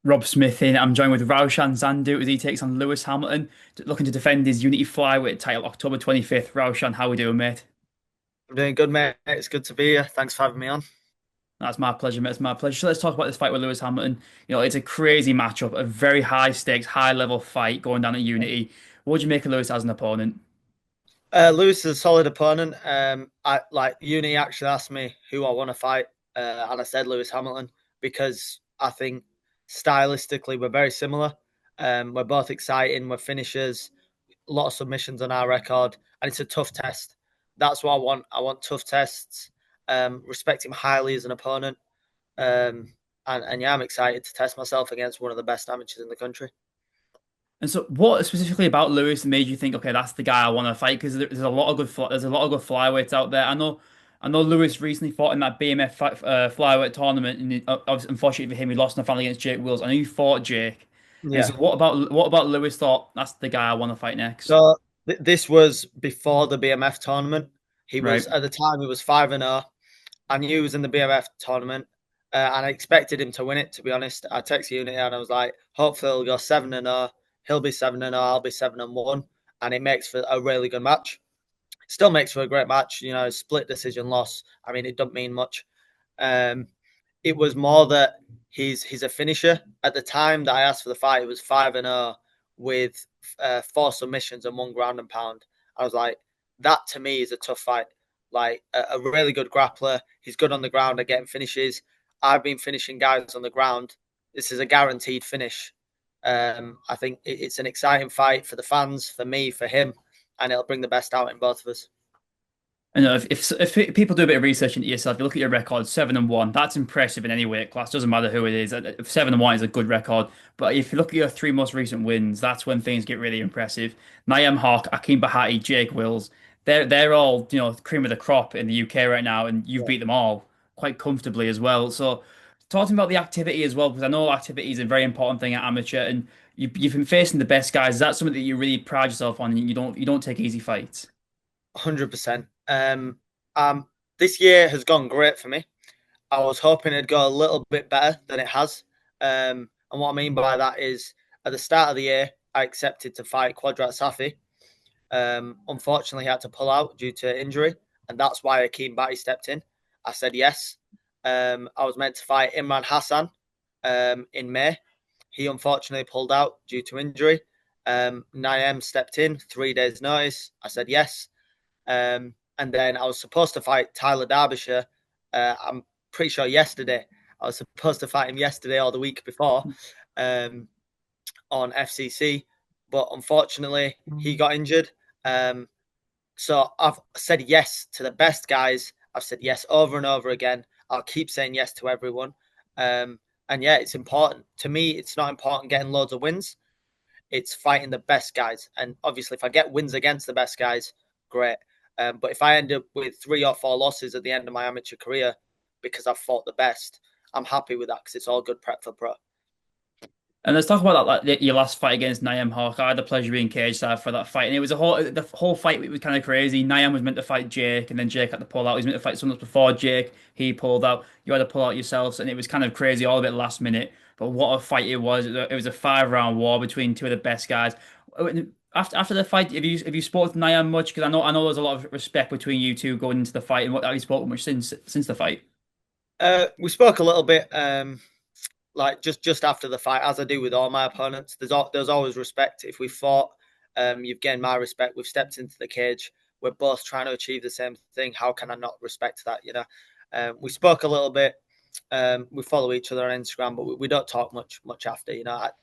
Rob Smith in. I'm joined with Raushan Sandhu as he takes on Lewis Hamilton, looking to defend his Unity Flyweight title October 25th. Raushan, how we doing, mate? I'm doing good, mate. It's good to be here. Thanks for having me on. That's my pleasure, mate. It's my pleasure. So let's talk about this fight with Lewis Hamilton. It's a crazy matchup, a very high stakes, high level fight going down at Unity. What do you make of Lewis as an opponent? Lewis is a solid opponent. I like Uni actually asked me who I want to fight, and I said Lewis Hamilton because I think stylistically we're very similar. We're both exciting. We're finishers. A lot of submissions on our record, and it's a tough test. That's what I want. I want tough tests. Respect him highly as an opponent. And yeah, I'm excited to test myself against one of the best amateurs in the country. And so, what specifically about Lewis made you think, okay, that's the guy I want to fight? Because there's a lot of there's a lot of good flyweights out there. I know Lewis recently fought in that BMF flyweight tournament, and obviously, unfortunately for him, he lost in the final against Jake Wills. I know you fought Jake, and Yeah. so what about Lewis? Thought that's the guy I want to fight next, So this was before the BMF tournament. He was right? at the time he was 5-0. I knew he was in the BMF tournament, and I expected him to win it. To be honest, I texted Unity and I was like, hopefully he'll go 7-0. He'll be 7-0. I'll be 7-1, and it makes for a really good match. Still makes for a great match. You know, split decision loss. I mean, it doesn't mean much. Um, it was more that he's a finisher. At the time that I asked for the fight, it was 5-0 with four submissions and one ground and pound. I was like, that to me is a tough fight. Like a really good grappler. He's good on the ground at getting finishes. I've been finishing guys on the ground. This is a guaranteed finish. I think it's an exciting fight for the fans, for me, for him, and it'll bring the best out in both of us. And if people do a bit of research into yourself, you look at your record, 7-1, that's impressive in any weight class. Doesn't matter who it is. 7-1 is a good record. But if you look at your three most recent wins, that's when things get really impressive. Niam Hawk, Akim Bahati, Jake Wills, they're all, cream of the crop in the UK right now, and you've Yeah. beat them all quite comfortably as well. So talking about the activity as well, because I know activity is a very important thing at amateur, and you've been facing the best guys. Is that something that you really pride yourself on, and you don't take easy fights? 100%. This year has gone great for me. I was hoping it'd go a little bit better than it has. And what I mean by that is at the start of the year, I accepted to fight Quadrat Safi. Unfortunately, he had to pull out due to injury, and that's why Akeem Batty stepped in. I said yes. I was meant to fight Imran Hassan in May. He unfortunately pulled out due to injury. Naim stepped in 3 days' notice. I said yes. And then I was supposed to fight Tyler Derbyshire. I'm pretty sure yesterday. I was supposed to fight him yesterday or the week before um, on FCC, but unfortunately he got injured. Um, so I've said yes to the best guys. I've said yes over and over again. I'll keep saying yes to everyone. Um, and yeah, it's important to me. It's not important getting loads of wins. It's fighting the best guys. And obviously, if I get wins against the best guys, great. But if I end up with 3 or 4 losses at the end of my amateur career because I've fought the best, I'm happy with that because it's all good prep for pro. And let's talk about that, like your last fight against Niam Hawk. I had the pleasure of being cage side for that fight, and it was the whole fight was kind of crazy. Niam was meant to fight Jake, and then Jake had to pull out. He was meant to fight someone else before Jake. He pulled out. You had to pull out yourselves, and it was kind of crazy, all a bit last minute. But what a fight it was! It was a 5 round war between two of the best guys. After the fight, have you spoken to Niam much? Because I know there's a lot of respect between you two going into the fight, and what have you spoken much since the fight? We spoke a little bit, like just after the fight, as I do with all my opponents. There's always respect. If we fought, you've gained my respect. We've stepped into the cage. We're both trying to achieve the same thing. How can I not respect that? We spoke a little bit. We follow each other on Instagram, but we don't talk much after.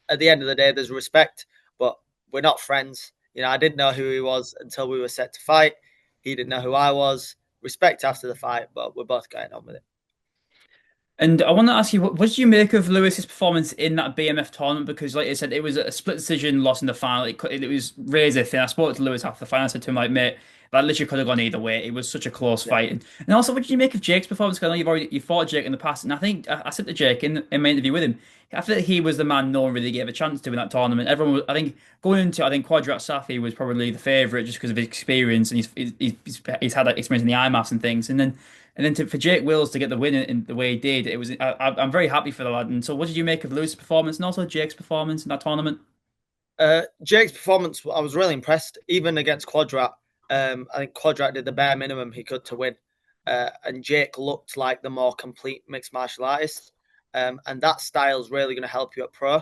At the end of the day, there's respect, but we're not friends. I didn't know who he was until we were set to fight. He didn't know who I was. Respect after the fight, but we're both going on with it. And I want to ask you, what did you make of Lewis's performance in that BMF tournament? Because, like I said, it was a split decision loss in the final. It was razor thin. I spoke to Lewis after the final. I said to him, like, mate, that literally could have gone either way. It was such a close Yeah. fight. And also, what did you make of Jake's performance? Because I know you fought Jake in the past, and I think I said to Jake in my interview with him, I feel like he was the man no one really gave a chance to in that tournament. Everyone was, I think, going into, I think Quadrat Safi was probably the favourite just because of his experience and he's had that experience in the IMAFs and things. And then And then for Jake Wills to get the win in the way he did, it was I'm very happy for the lad. And so, what did you make of Lewis' performance and also Jake's performance in that tournament? Jake's performance, I was really impressed, even against Quadrat. I think Quadrat did the bare minimum he could to win. And Jake looked like the more complete mixed martial artist. And that style is really going to help you at pro.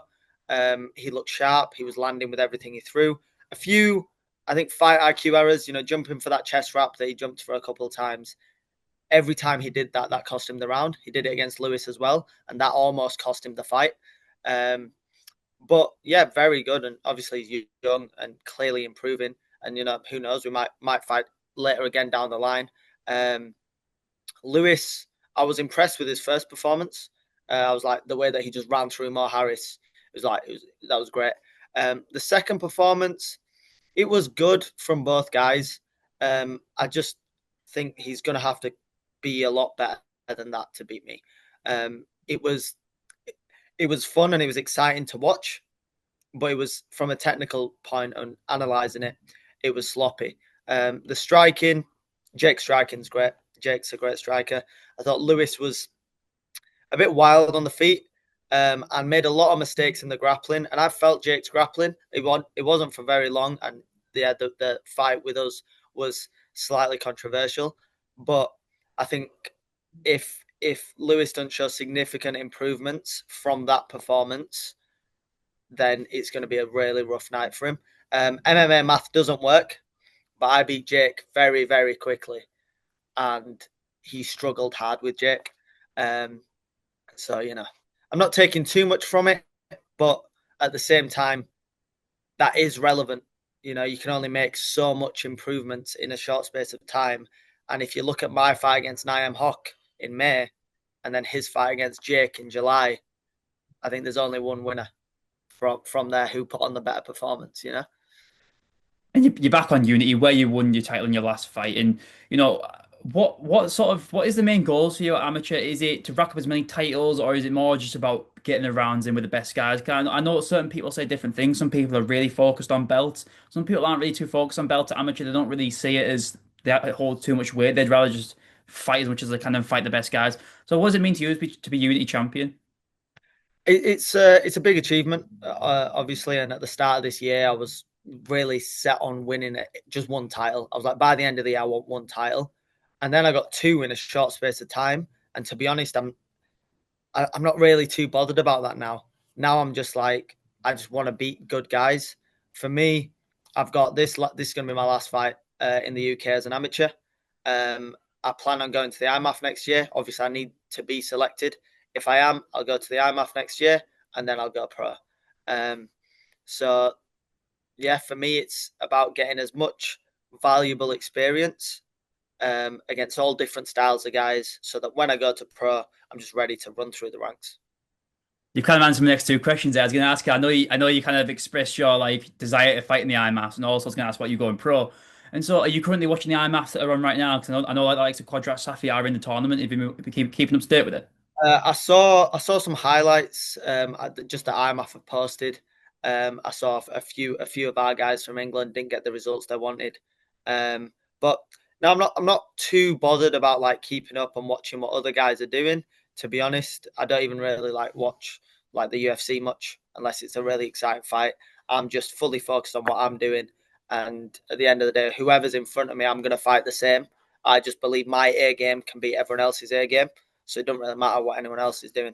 He looked sharp. He was landing with everything he threw. A few, I think, fight IQ errors, jumping for that chest wrap that he jumped for a couple of times. Every time he did that, that cost him the round. He did it against Lewis as well. And that almost cost him the fight. Um, but yeah, very good, and obviously he's young and clearly improving. And who knows, we might fight later again down the line. Um, Lewis, I was impressed with his first performance. I was like the way that he just ran through Mo Harris. That was great. The second performance, it was good from both guys. I just think he's going to have to be a lot better than that to beat me. It was fun and it was exciting to watch, but it was from a technical point on analysing it, it was sloppy. The striking, Jake's striking's great. Jake's a great striker. I thought Lewis was a bit wild on the feet and made a lot of mistakes in the grappling. And I felt Jake's grappling. It wasn't for very long, and the fight with us was slightly controversial. But I think if Lewis doesn't show significant improvements from that performance, then it's going to be a really rough night for him. MMA math doesn't work, but I beat Jake very, very quickly, and he struggled hard with Jake. Um, so I'm not taking too much from it, but at the same time, that is relevant. You can only make so much improvements in a short space of time. And if you look at my fight against Niam Hawk in May, and then his fight against Jake in July, I think there's only one winner from there who put on the better performance. And you're back on Unity where you won your title in your last fight. And you know what is the main goals for you at amateur? Is it to rack up as many titles, or is it more just about getting the rounds in with the best guys? 'Cause I know certain people say different things. Some people are really focused on belts. Some people aren't really too focused on belt at amateur. They don't really see it as they hold too much weight. They'd rather just fight as much as they can and fight the best guys. So what does it mean to you to be Unity champion? It's a big achievement, obviously. And at the start of this year, I was really set on winning just one title. I was like, by the end of the year, I want one title, and then I got two in a short space of time. And to be honest, I'm not really too bothered about that now. Now I'm just like, I just want to beat good guys. For me, I've got this. This is going to be my last fight in the UK as an amateur. I plan on going to the IMAF next year. Obviously, I need to be selected. If I am, I'll go to the IMAF next year, and then I'll go pro. Um, so yeah, for me, it's about getting as much valuable experience against all different styles of guys, so that when I go to pro, I'm just ready to run through the ranks. You kind of answered my next two questions there. I was going to ask you, I know you kind of expressed your like desire to fight in the IMAFs, and also I was going to ask what you going pro. And so, are you currently watching the IMAFs that are on right now? Because I know like the likes of Quadrat Safi are in the tournament. If you keeping up to date with it. I saw some highlights just that IMAF have posted. I saw a few of our guys from England didn't get the results they wanted. But no, I'm not too bothered about like keeping up and watching what other guys are doing. To be honest, I don't even really like watch like the UFC much unless it's a really exciting fight. I'm just fully focused on what I'm doing, and at the end of the day, whoever's in front of me, I'm going to fight the same. I just believe my A game can beat everyone else's A game, so it doesn't really matter what anyone else is doing.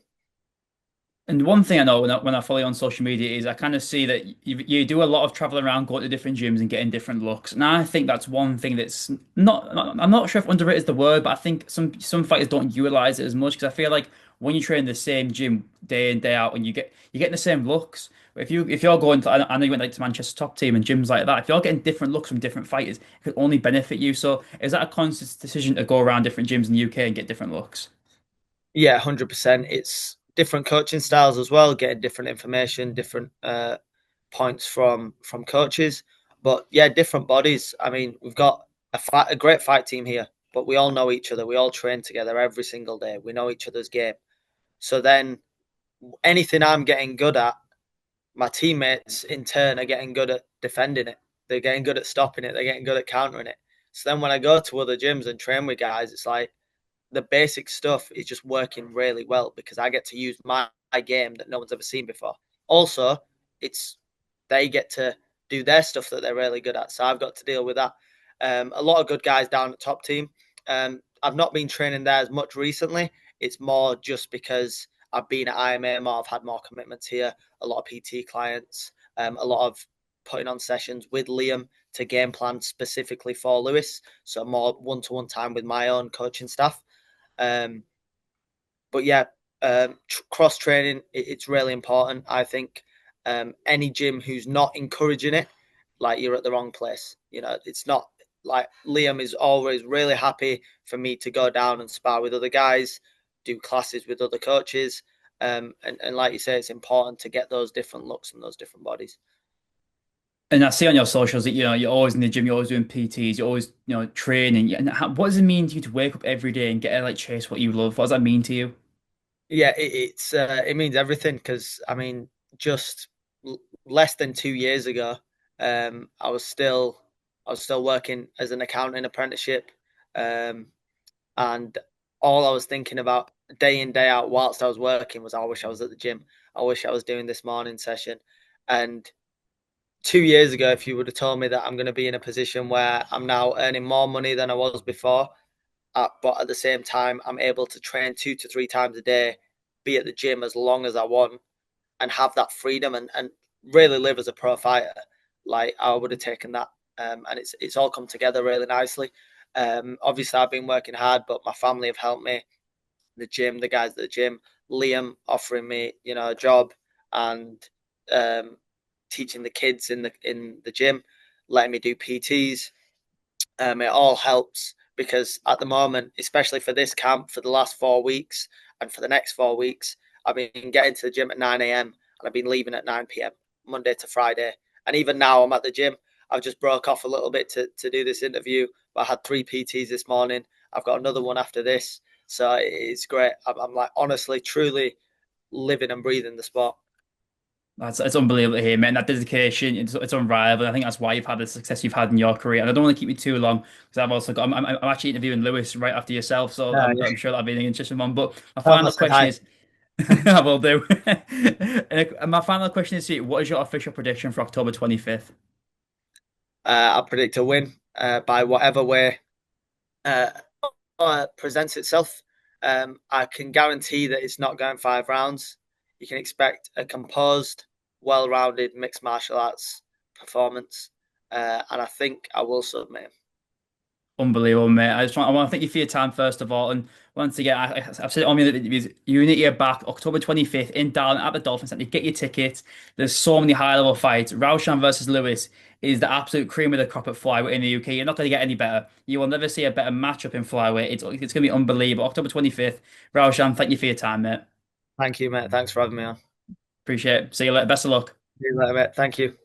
And one thing I know when I follow you on social media is I kind of see that you do a lot of traveling around, going to different gyms and getting different looks. And I think that's one thing that's I'm not sure if underrated is the word, but I think some fighters don't utilize it as much because I feel like when you train in the same gym day in day out and you get the same looks. But if you're going to I know you went like to Manchester top team and gyms like that, if you're getting different looks from different fighters, it could only benefit you. So is that a conscious decision to go around different gyms in the UK and get different looks? Yeah, 100%. It's different coaching styles as well, getting different information, different points from coaches. But yeah, different bodies. I mean, we've got a great fight team here, but we all know each other. We all train together every single day. We know each other's game. So then anything I'm getting good at, my teammates in turn are getting good at defending it. They're getting good at stopping it. They're getting good at countering it. So then when I go to other gyms and train with guys, it's like the basic stuff is just working really well because I get to use my game that no one's ever seen before. Also, it's they get to do their stuff that they're really good at. So I've got to deal with that. A lot of good guys down at top team. I've not been training there as much recently. It's more just because I've been at IMA more. I've had more commitments here. A lot of PT clients. A lot of putting on sessions with Liam to game plan specifically for Lewis. So more one-to-one time with my own coaching staff. Um, but yeah, cross training it's really important. I think any gym who's not encouraging it, like you're at the wrong place. You know, it's not like Liam is always really happy for me to go down and spar with other guys, do classes with other coaches. And like you say, it's important to get those different looks and those different bodies. And I see on your socials that you're always in the gym, you're always doing PTs, you're always training. And what does it mean to you to wake up every day and get to like chase what you love? What does that mean to you? Yeah, it means everything because I mean, just less than 2 years ago, um, I was still I was still working as an accounting apprenticeship, um, and all I was thinking about day in day out whilst I was working was I wish I was at the gym. I wish I was doing this morning session. And 2 years ago, if you would have told me that I'm going to be in a position where I'm now earning more money than I was before, but at the same time, I'm able to train 2 to 3 times a day, be at the gym as long as I want, and have that freedom and really live as a pro fighter. Like I would have taken that, and it's all come together really nicely. Obviously, I've been working hard, but my family have helped me. The gym, the guys at the gym, Liam offering me, a job, and um, teaching the kids in the gym, letting me do PTs. It all helps because at the moment, especially for this camp, for the last 4 weeks and for the next 4 weeks, I've been getting to the gym at 9 a.m. and I've been leaving at 9 p.m. Monday to Friday. And even now, I'm at the gym. I've just broke off a little bit to do this interview, but I had 3 PTs this morning. I've got another one after this. So it's great. I'm like, honestly, truly living and breathing the sport. That's it's unbelievable to hear, man. That dedication, it's unrivaled. I think that's why you've had the success you've had in your career. And I don't want to keep you too long because I've also got I'm actually interviewing Lewis right after yourself, so I'm Yeah. sure that'll be an interesting one. But my Tell them I final said question hi. is, I will do. And my final question is, to you, what is your official prediction for October 25th? I'll predict a win by whatever way uh, presents itself. I can guarantee that it's not going 5 rounds. You can expect a composed, well-rounded mixed martial arts performance, and I think I will submit. Unbelievable, mate. I want to thank you for your time, first of all. And once again, I've said it on the interviews, you need to get back October 25th in Darwin at the Dolphin Centre. Get your tickets. There's so many high level fights. Raushan versus Lewis is the absolute cream of the crop at flyweight in the UK. You're not going to get any better. You will never see a better matchup in flyweight. It's going to be unbelievable. October 25th. Raushan, thank you for your time, mate. Thank you, mate. Thanks for having me on. Appreciate it. See you later. Best of luck. See you later, mate. Thank you.